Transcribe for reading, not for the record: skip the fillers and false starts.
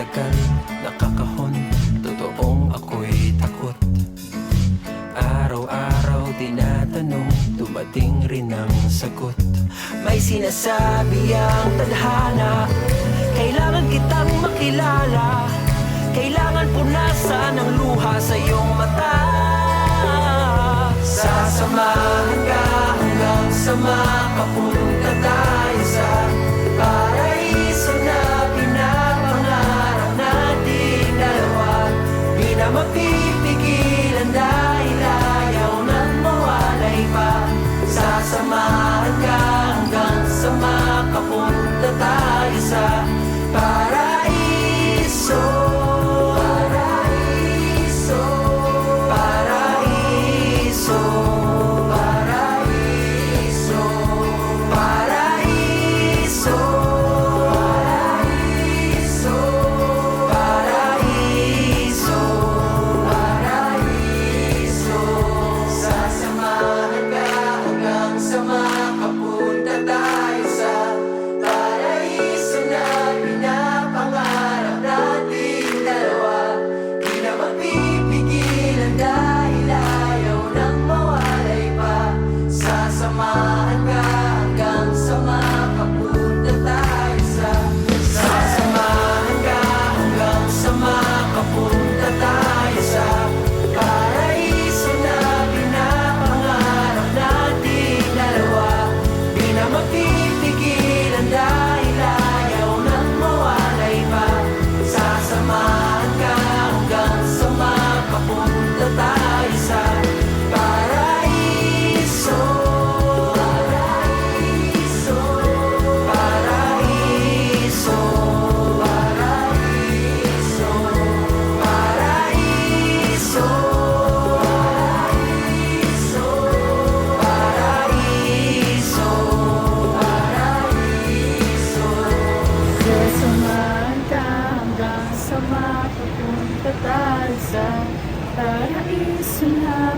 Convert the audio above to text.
matagal nakakahon, totoong ako'y takot. Araw-araw tinatanong, dumating rin ang sagot. May sinasabi ang tadhana, kailangan kitang makilala. Kailangan punasan ang luha sa iyong mata. Sasamahan ka hanggang sa makapunta tayo sa paraiso na pinapangarap nating dalawa. Di na mapipigilan dahil ayaw nang mawalay pa. Sasamahan ka hanggang sa makapunta tayo sa paraiso. Papunta tayo sa paraiso na